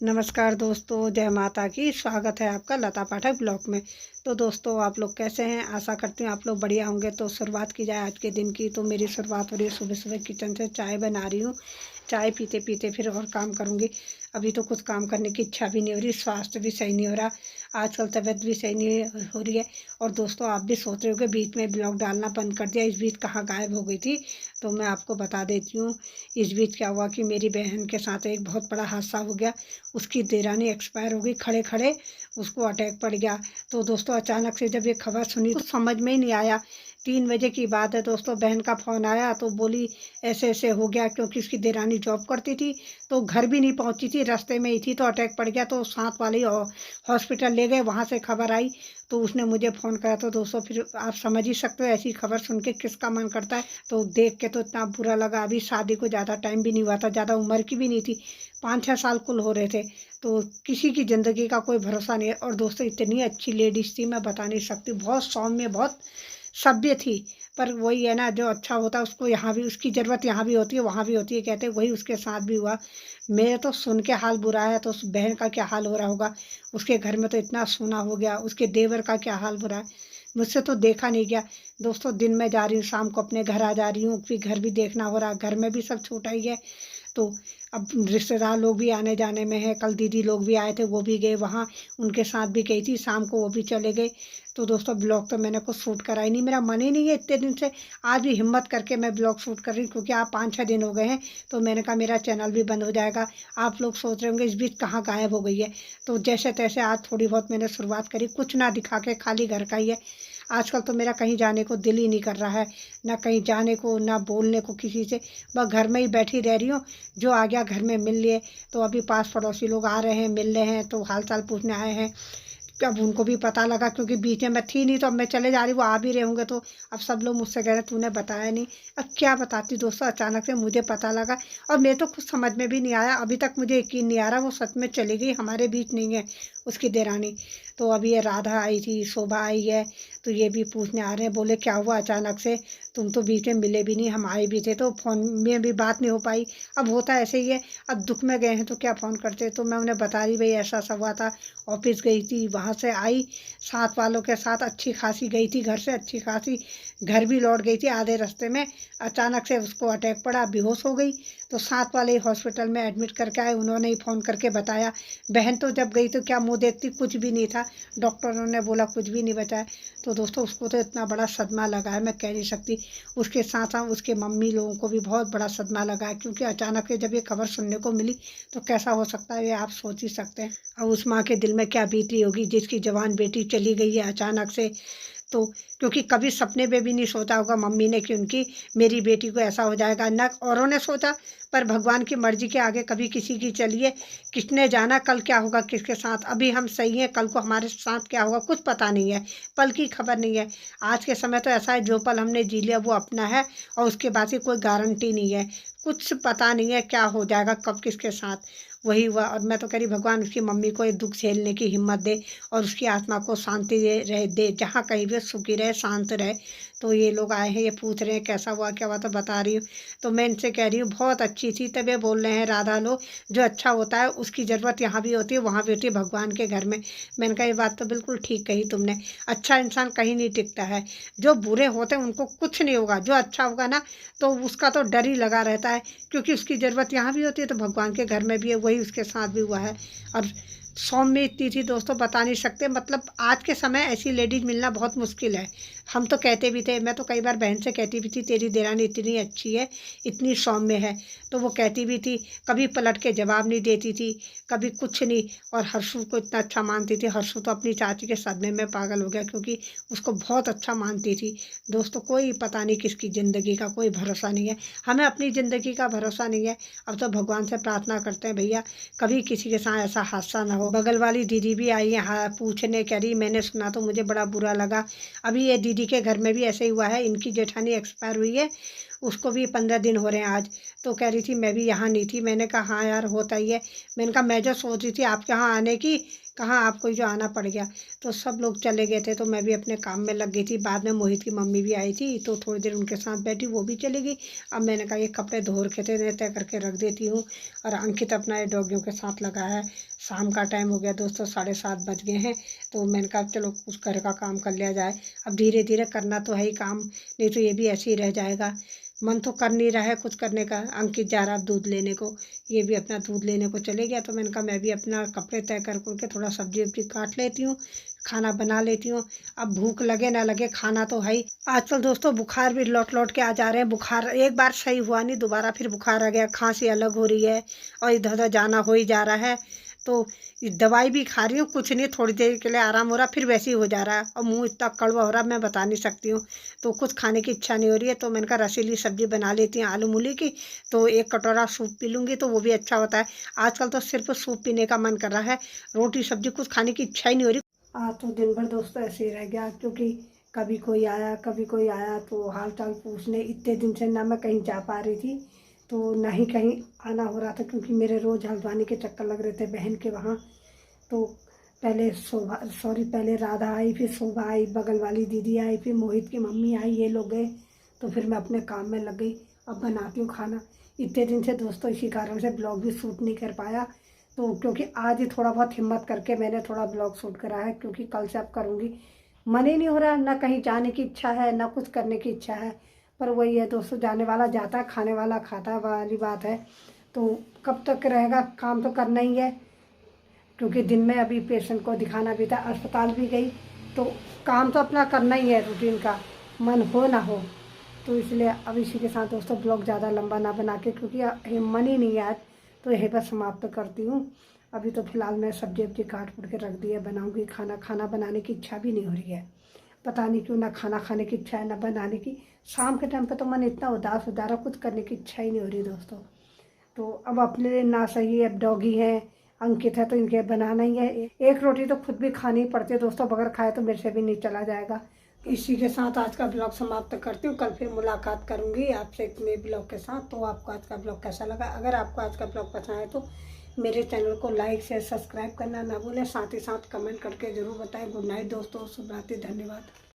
नमस्कार दोस्तों, जय माता की। स्वागत है आपका लता पाठक ब्लॉग में। तो दोस्तों, आप लोग कैसे हैं? आशा करती हूँ आप लोग बढ़िया होंगे। तो शुरुआत की जाए आज के दिन की। तो मेरी शुरुआत हो रही है सुबह सुबह किचन से। चाय बना रही हूँ। चाय पीते पीते फिर और काम करूँगी। अभी तो कुछ काम करने की इच्छा भी नहीं हो रही, स्वास्थ्य भी सही नहीं हो रहा, आजकल तबीयत भी सही नहीं हो रही है। और दोस्तों, आप भी सोच रहे हो कि बीच में ब्लॉग डालना बंद कर दिया, इस बीच कहाँ गायब हो गई थी। तो मैं आपको बता देती हूँ, इस बीच क्या हुआ कि मेरी बहन के साथ एक बहुत बड़ा हादसा हो गया। उसकी देरानी एक्सपायर हो गई, खड़े खड़े उसको अटैक पड़ गया। तो दोस्तों, अचानक से जब ये खबर सुनी तो समझ में ही नहीं आया। 3 बजे की बात है दोस्तों, बहन का फ़ोन आया तो बोली ऐसे ऐसे हो गया, क्योंकि उसकी देरानी जॉब करती थी तो घर भी नहीं पहुंची थी, रास्ते में ही थी तो अटैक पड़ गया। तो साथ वाले हॉस्पिटल ले गए, वहाँ से खबर आई तो उसने मुझे फ़ोन करा। तो दोस्तों, फिर आप समझ ही सकते हो ऐसी खबर सुन के किसका मन करता है। तो देख के तो इतना बुरा लगा। अभी शादी को ज़्यादा टाइम भी नहीं हुआ था, ज़्यादा उम्र की भी नहीं थी, 5-6 साल कुल हो रहे थे। तो किसी की ज़िंदगी का कोई भरोसा नहीं है। और दोस्तों, इतनी अच्छी लेडीज़ थी, मैं बता नहीं सकती। बहुत सौम्य, बहुत सभ्य थी। पर वही है ना, जो अच्छा होता है उसको यहाँ भी, उसकी ज़रूरत यहाँ भी होती है वहाँ भी होती है, कहते हैं। वही उसके साथ भी हुआ। मेरे तो सुन के हाल बुरा है, तो उस बहन का क्या हाल हो रहा होगा। उसके घर में तो इतना सोना हो गया, उसके देवर का क्या हाल बुरा है। मुझसे तो देखा नहीं गया दोस्तों। दिन में जा रही हूँ, शाम को अपने घर आ जा रही हूँ, फिर घर भी देखना हो रहा, घर में भी सब छोटा ही है। तो अब रिश्तेदार लोग भी आने जाने में है। कल दीदी लोग भी आए थे, वो भी गए वहाँ, उनके साथ भी गई थी, शाम को वो भी चले गए। तो दोस्तों, ब्लॉग तो मैंने कुछ शूट करा ही नहीं, मेरा मन ही नहीं है इतने दिन से। आज भी हिम्मत करके मैं ब्लॉग शूट कर रही हूँ, क्योंकि आप 5-6 दिन हो गए हैं। तो मैंने कहा मेरा चैनल भी बंद हो जाएगा। आप लोग सोच रहे होंगे इस बीच कहाँ गायब हो गई है। तो जैसे तैसे आज थोड़ी बहुत मैंने शुरुआत करी, कुछ ना दिखा के, खाली घर का ही है। आजकल तो मेरा कहीं जाने को दिल ही नहीं कर रहा है, ना कहीं जाने को, ना बोलने को किसी से। बस घर में ही बैठी रह रही हूँ। जो आ गया घर में मिल लिए। तो अभी पास पड़ोसी लोग आ रहे हैं, मिल रहे हैं, तो हाल चाल पूछने आए हैं। अब उनको भी पता लगा, क्योंकि बीच में मैं थी नहीं, तो अब मैं चले जा रही, वो आ भी रहे होंगे। तो अब सब लोग मुझसे कह रहे तूने बताया नहीं। अब क्या बताती दोस्तों, अचानक से मुझे पता लगा। और मेरे तो कुछ समझ में भी नहीं आया, अभी तक मुझे यकीन नहीं आ रहा वो सच में चली गई, हमारे बीच नहीं है उसकी देरानी। तो अभी ये राधा आई थी, शोभा आई है। तो ये भी पूछने आ रहे हैं, बोले क्या हुआ अचानक से, तुम तो बीच में मिले भी नहीं, हम आए भी थे तो फ़ोन में भी बात नहीं हो पाई। अब होता ऐसे ही है, अब दुख में गए हैं तो क्या फ़ोन करते। तो मैं उन्हें बता रही, भाई ऐसा ऐसा हुआ था, ऑफिस गई थी, वहाँ से आई, साथ वालों के साथ अच्छी खासी गई थी, घर से अच्छी खासी घर भी लौट गई थी। आधे रास्ते में अचानक से उसको अटैक पड़ा, बेहोश हो गई। तो साथ वाले ही हॉस्पिटल में एडमिट करके आए, उन्होंने ही फ़ोन करके बताया। बहन तो जब गई तो क्या मुंह देखती, कुछ भी नहीं था, डॉक्टरों ने बोला कुछ भी नहीं बचा है। तो दोस्तों, उसको तो इतना बड़ा सदमा लगा है, मैं कह नहीं सकती। उसके साथ साथ उसके मम्मी लोगों को भी बहुत बड़ा सदमा लगा है, क्योंकि अचानक से जब ये खबर सुनने को मिली तो कैसा हो सकता है, ये आप सोच ही सकते हैं। अब उस माँ के दिल में क्या बीत रही होगी, जिसकी जवान बेटी चली गई है अचानक से। तो क्योंकि कभी सपने में भी नहीं सोचा होगा मम्मी ने कि उनकी, मेरी बेटी को ऐसा हो जाएगा, ना औरों ने सोचा। पर भगवान की मर्जी के आगे कभी किसी की चलिए, किसने जाना कल क्या होगा किसके साथ। अभी हम सही हैं, कल को हमारे साथ क्या होगा कुछ पता नहीं है, पल की खबर नहीं है। आज के समय तो ऐसा है, जो पल हमने जी लिया वो अपना है, और उसके बाद की कोई गारंटी नहीं है। कुछ पता नहीं है क्या हो जाएगा, कब किसके साथ। वही हुआ। और मैं तो कह रही, भगवान उसकी मम्मी को ये दुख झेलने की हिम्मत दे, और उसकी आत्मा को शांति दे, जहाँ कहीं भी सुखी रहे, शांत रहे। तो ये लोग आए हैं, ये पूछ रहे हैं कैसा हुआ क्या हुआ, तो बता रही हूँ। तो मैं इनसे कह रही हूँ बहुत अच्छी थी, तब ये बोल रहे हैं राधा लोग, जो अच्छा होता है उसकी ज़रूरत यहाँ भी होती है वहाँ भी होती है, भगवान के घर में। मैंने कहा ये बात तो बिल्कुल ठीक कही तुमने। अच्छा इंसान कहीं नहीं टिकता है, जो बुरे होते हैं उनको कुछ नहीं होगा, जो अच्छा होगा ना तो उसका तो डर ही लगा रहता है, क्योंकि उसकी ज़रूरत यहाँ भी होती है तो भगवान के घर में भी है। वही उसके साथ भी हुआ है। और सौम्य इतनी थी दोस्तों, बता नहीं सकते। मतलब आज के समय ऐसी लेडीज मिलना बहुत मुश्किल है। हम तो कहते भी थे, मैं तो कई बार बहन से कहती भी थी, तेरी देरानी इतनी अच्छी है, इतनी सौम्य है। तो वो कहती भी थी, कभी पलट के जवाब नहीं देती थी, कभी कुछ नहीं। और हर्षू को इतना अच्छा मानती थी। हर्षू तो अपनी चाची के सदमे में पागल हो गया, क्योंकि उसको बहुत अच्छा मानती थी। दोस्तों, कोई पता नहीं किसकी ज़िंदगी का कोई भरोसा नहीं है। हमें अपनी ज़िंदगी का भरोसा नहीं है। अब तो भगवान से प्रार्थना करते हैं, भैया कभी किसी के साथ ऐसा हादसा ना हो। बगल वाली दीदी भी आई है, हाँ, पूछने कह रही, मैंने सुना तो मुझे बड़ा बुरा लगा। अभी ये दीदी के घर में भी ऐसे ही हुआ है, इनकी जेठानी एक्सपायर हुई है। उसको भी 15 दिन हो रहे हैं आज। तो कह रही थी मैं भी यहाँ नहीं थी। मैंने कहा हाँ यार होता ही है। मैंने कहा मैं जो सोच रही थी आपके यहाँ आने की, कहाँ आपको ही जो आना पड़ गया। तो सब लोग चले गए थे तो मैं भी अपने काम में लग गई थी। बाद में मोहित की मम्मी भी आई थी तो थोड़ी देर उनके साथ बैठी, वो भी चली गई। अब मैंने कहा ये कपड़े धो रखे थे, तय करके रख देती हूँ। और अंकित अपना ये डॉगियों के साथ लगा है। शाम का टाइम हो गया दोस्तों, 7:30 बज गए हैं। तो मैंने कहा चलो कुछ घर का काम कर लिया जाए। अब धीरे धीरे करना तो है ही काम, नहीं तो ये भी ऐसे ही रह जाएगा। मन तो कर नहीं रहा है कुछ करने का। अंकित जा रहा है दूध लेने को, ये भी अपना दूध लेने को चले गया। तो मैंने कहा मैं भी अपना कपड़े तय कर के थोड़ा सब्जी वब्जी काट लेती हूँ, खाना बना लेती हूँ। अब भूख लगे ना लगे खाना तो है ही। आजकल दोस्तों बुखार भी लौट लौट के आ जा रहे हैं। बुखार एक बार सही हुआ नहीं, दोबारा फिर बुखार आ गया, खांसी अलग हो रही है और इधर उधर जाना हो ही जा रहा है। तो दवाई भी खा रही हूँ, कुछ नहीं, थोड़ी देर के लिए आराम हो रहा, फिर वैसे ही हो जा रहा है और मुंह इतना कड़वा हो रहा है मैं बता नहीं सकती हूँ। तो कुछ खाने की इच्छा नहीं हो रही है। तो मैंने कहा रसीली सब्जी बना लेती हूँ आलू मूली की, तो 1 कटोरा सूप पी लूँगी तो वो भी अच्छा होता है। आजकल तो सिर्फ सूप पीने का मन कर रहा है, रोटी सब्जी कुछ खाने की इच्छा ही नहीं हो रही। आज तो दिन भर दोस्तों ऐसे ही रह गया, क्योंकि कभी कोई आया कभी कोई आया, तो हाल चाल पूछने इतने दिन से ना मैं कहीं जा पा रही थी, तो ना ही कहीं आना हो रहा था, क्योंकि मेरे रोज़ हल्द्वानी के चक्कर लग रहे थे बहन के वहाँ। तो पहले राधा आई, फिर शोभा आई, बगल वाली दीदी आई, फिर मोहित की मम्मी आई, ये लोग गए। तो फिर मैं अपने काम में लग गई। अब बनाती हूँ खाना। इतने दिन से दोस्तों इसी कारण से ब्लॉग भी शूट नहीं कर पाया। तो क्योंकि आज ही थोड़ा बहुत हिम्मत करके मैंने थोड़ा ब्लॉग शूट करा है, क्योंकि कल से अब करूँगी। मन ही नहीं हो रहा, ना कहीं जाने की इच्छा है ना कुछ करने की इच्छा है। पर वही है दोस्तों, जाने वाला जाता है, खाने वाला खाता है, वाली बात है। तो कब तक रहेगा, काम तो करना ही है, क्योंकि दिन में अभी पेशेंट को दिखाना भी था, अस्पताल भी गई। तो काम तो अपना करना ही है रूटीन का, मन हो ना हो। तो इसलिए अब इसी के साथ दोस्तों ब्लॉग ज़्यादा लंबा ना बना के, क्योंकि मन ही नहीं है आज, तो यहीं पर समाप्त करती हूँ। अभी तो फिलहाल मैं सब्जी वब्जी काट फूट के रख दी है, बनाऊँगी खाना। खाना बनाने की इच्छा भी नहीं हो रही है, पता नहीं क्यों, ना खाना खाने की इच्छा है ना बनाने की। शाम के टाइम पर तो मन इतना उदास हो जा रहा, कुछ करने की इच्छा ही नहीं हो रही दोस्तों। तो अब अपने लिए ना सही, अब डॉगी है, अंकित है, तो इनके बनाना ही है। एक रोटी तो खुद भी खानी ही पड़ती है दोस्तों, बगैर खाए तो मेरे से भी नहीं चला जाएगा। इसी के साथ आज का ब्लॉग समाप्त करती हूँ। कल फिर मुलाकात करूँगी आपसे एक नए ब्लॉग के साथ। तो आपको आज का ब्लॉग कैसा लगा? अगर आपको आज का ब्लॉग पसंद आए तो मेरे चैनल को लाइक शेयर सब्सक्राइब करना ना भूलें, साथ ही साथ कमेंट करके ज़रूर बताएं। गुड नाइट दोस्तों, शुभ रात्रि, धन्यवाद।